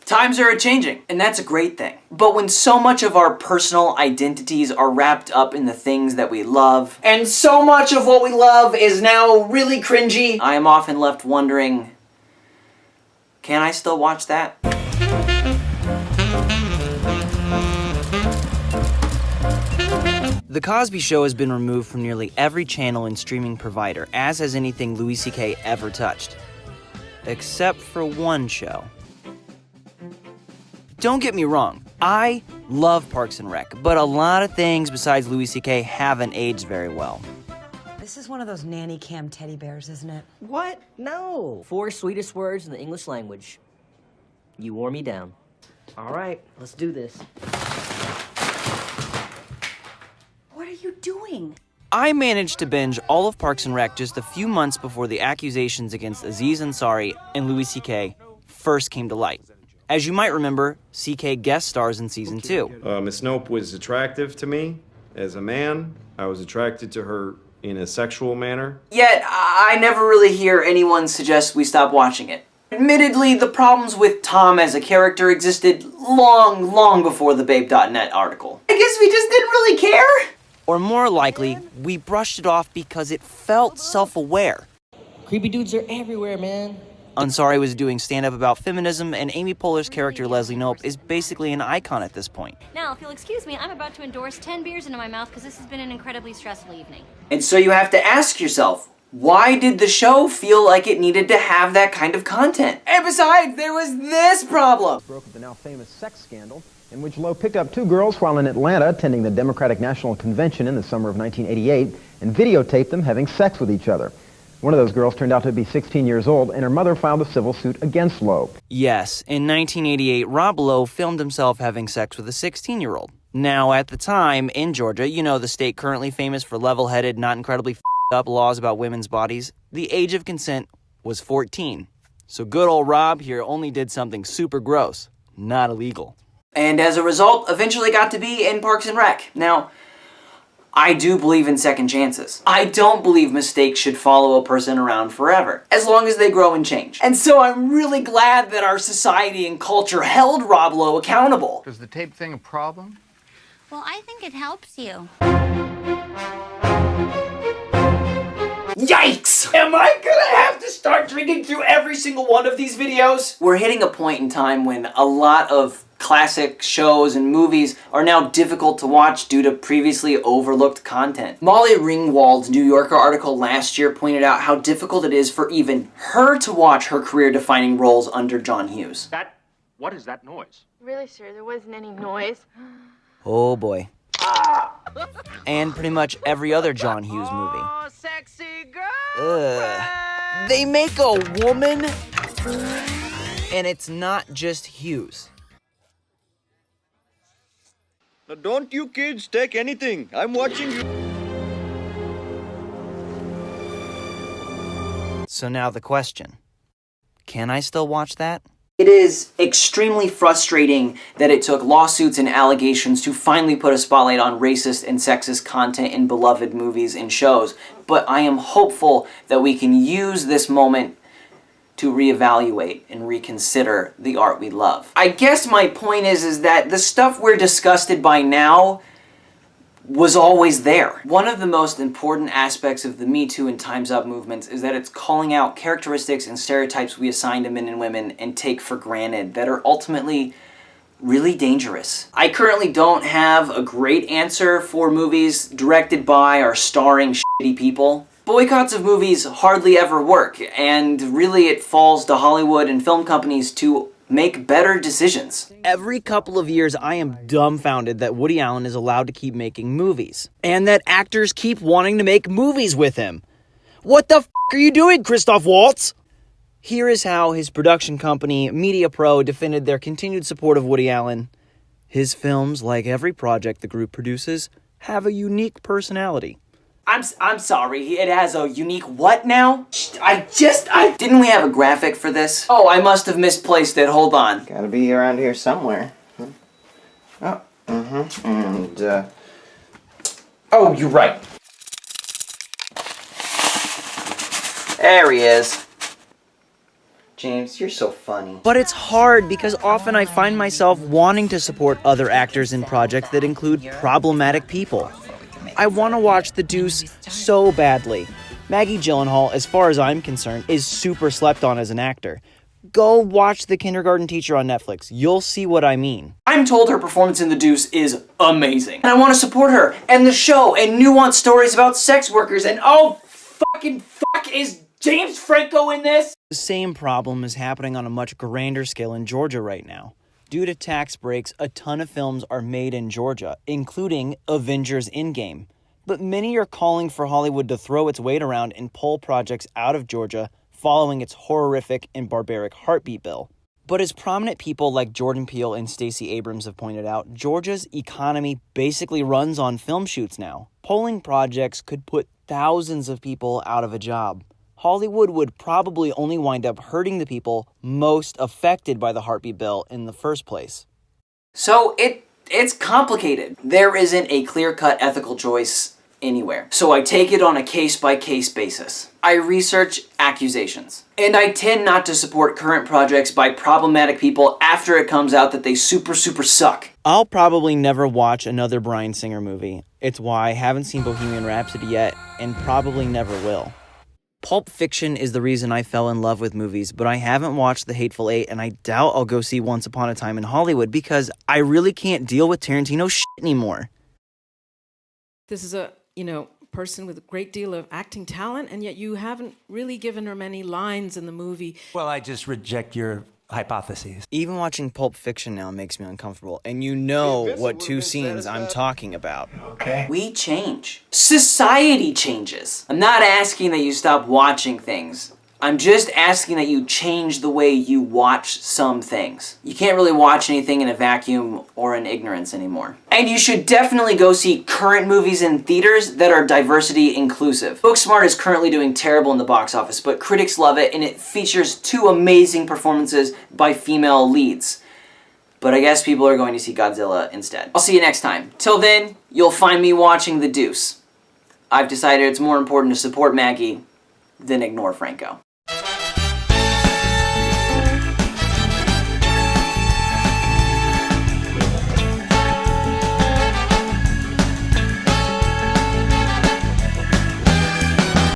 Times are a-changing, and that's a great thing. But when so much of our personal identities are wrapped up in the things that we love, and so much of what we love is now really cringy, I am often left wondering, can I still watch that? The Cosby Show has been removed from nearly every channel and streaming provider, as has anything Louis C.K. ever touched. Except for one show. Don't get me wrong, I love Parks and Rec, but a lot of things besides Louis C.K. haven't aged very well. This is one of those nanny cam teddy bears, isn't it? What? No. 4 sweetest words in the English language. You wore me down. All right, let's do this. What are you doing? I managed to binge all of Parks and Rec just a few months before the accusations against Aziz Ansari and Louis C.K. first came to light. As you might remember, C.K. guest stars in season 2. Miss Nope was attractive to me as a man. I was attracted to her in a sexual manner. Yet, I never really hear anyone suggest we stop watching it. Admittedly, the problems with Tom as a character existed long before the Babe.net article. I guess we just didn't really care? Or more likely, we brushed it off because it felt self-aware. Creepy dudes are everywhere, man. Ansari was doing stand-up about feminism, and Amy Poehler's character Leslie Knope is basically an icon at this point. Now, if you'll excuse me, I'm about to endorse 10 beers into my mouth because this has been an incredibly stressful evening. And so you have to ask yourself, why did the show feel like it needed to have that kind of content? And besides, there was this problem. Broke of the now famous sex scandal in which Lowe picked up 2 girls while in Atlanta attending the Democratic National Convention in the summer of 1988 and videotaped them having sex with each other. One of those girls turned out to be 16 years old, and her mother filed a civil suit against Lowe. Yes, in 1988, Rob Lowe filmed himself having sex with a 16-year-old. Now, at the time, in Georgia, you know, the state currently famous for level-headed, not incredibly up laws about women's bodies, the age of consent was 14. So good old Rob here only did something super gross, not illegal. And as a result, eventually got to be in Parks and Rec. Now, I do believe in second chances. I don't believe mistakes should follow a person around forever, as long as they grow and change. And so I'm really glad that our society and culture held Rob Lowe accountable. Is the tape thing a problem? Well, I think it helps you. Yikes! Am I gonna have to start drinking through every single one of these videos? We're hitting a point in time when a lot of classic shows and movies are now difficult to watch due to previously overlooked content. Molly Ringwald's New Yorker article last year pointed out how difficult it is for even her to watch her career-defining roles under John Hughes. What is that noise? Really, sir, there wasn't any noise. Oh boy. And pretty much every other John Hughes movie. Oh, sexy girl! They make a woman, and it's not just Hughes. Now don't you kids take anything. I'm watching you. So now the question, can I still watch that? It is extremely frustrating that it took lawsuits and allegations to finally put a spotlight on racist and sexist content in beloved movies and shows, but I am hopeful that we can use this moment to reevaluate and reconsider the art we love. I guess my point is that the stuff we're disgusted by now was always there. One of the most important aspects of the Me Too and Time's Up movements is that it's calling out characteristics and stereotypes we assign to men and women and take for granted that are ultimately really dangerous. I currently don't have a great answer for movies directed by or starring shitty people. Boycotts of movies hardly ever work, and really it falls to Hollywood and film companies to make better decisions. Every couple of years, I am dumbfounded that Woody Allen is allowed to keep making movies, and that actors keep wanting to make movies with him. What the f*** are you doing, Christoph Waltz? Here is how his production company, Media Pro, defended their continued support of Woody Allen. His films, like every project the group produces, have a unique personality. I'm sorry, it has a unique what now? Didn't we have a graphic for this? Oh, I must have misplaced it, hold on. Gotta be around here somewhere. Oh, and, oh, you're right. There he is. James, you're so funny. But it's hard because often I find myself wanting to support other actors in projects that include problematic people. I want to watch The Deuce so badly. Maggie Gyllenhaal, as far as I'm concerned, is super slept on as an actor. Go watch The Kindergarten Teacher on Netflix. You'll see what I mean. I'm told her performance in The Deuce is amazing. And I want to support her and the show and nuanced stories about sex workers and oh fucking fuck, is James Franco in this? The same problem is happening on a much grander scale in Georgia right now. Due to tax breaks, a ton of films are made in Georgia, including Avengers Endgame. But many are calling for Hollywood to throw its weight around and pull projects out of Georgia following its horrific and barbaric heartbeat bill. But as prominent people like Jordan Peele and Stacey Abrams have pointed out, Georgia's economy basically runs on film shoots now. Pulling projects could put thousands of people out of a job. Hollywood would probably only wind up hurting the people most affected by the heartbeat bill in the first place. So it's complicated. There isn't a clear-cut ethical choice anywhere. So I take it on a case-by-case basis. I research accusations. And I tend not to support current projects by problematic people after it comes out that they super suck. I'll probably never watch another Bryan Singer movie. It's why I haven't seen Bohemian Rhapsody yet, and probably never will. Pulp Fiction is the reason I fell in love with movies, but I haven't watched The Hateful Eight, and I doubt I'll go see Once Upon a Time in Hollywood because I really can't deal with Tarantino shit anymore. This is a, person with a great deal of acting talent, and yet you haven't really given her many lines in the movie. Well, I just reject your hypotheses. Even watching Pulp Fiction now makes me uncomfortable, and you know what two scenes I'm talking about. Okay. We change. Society changes. I'm not asking that you stop watching things. I'm just asking that you change the way you watch some things. You can't really watch anything in a vacuum or in ignorance anymore. And you should definitely go see current movies in theaters that are diversity inclusive. Booksmart is currently doing terrible in the box office, but critics love it, and it features 2 amazing performances by female leads. But I guess people are going to see Godzilla instead. I'll see you next time. Till then, you'll find me watching The Deuce. I've decided it's more important to support Maggie than ignore Franco.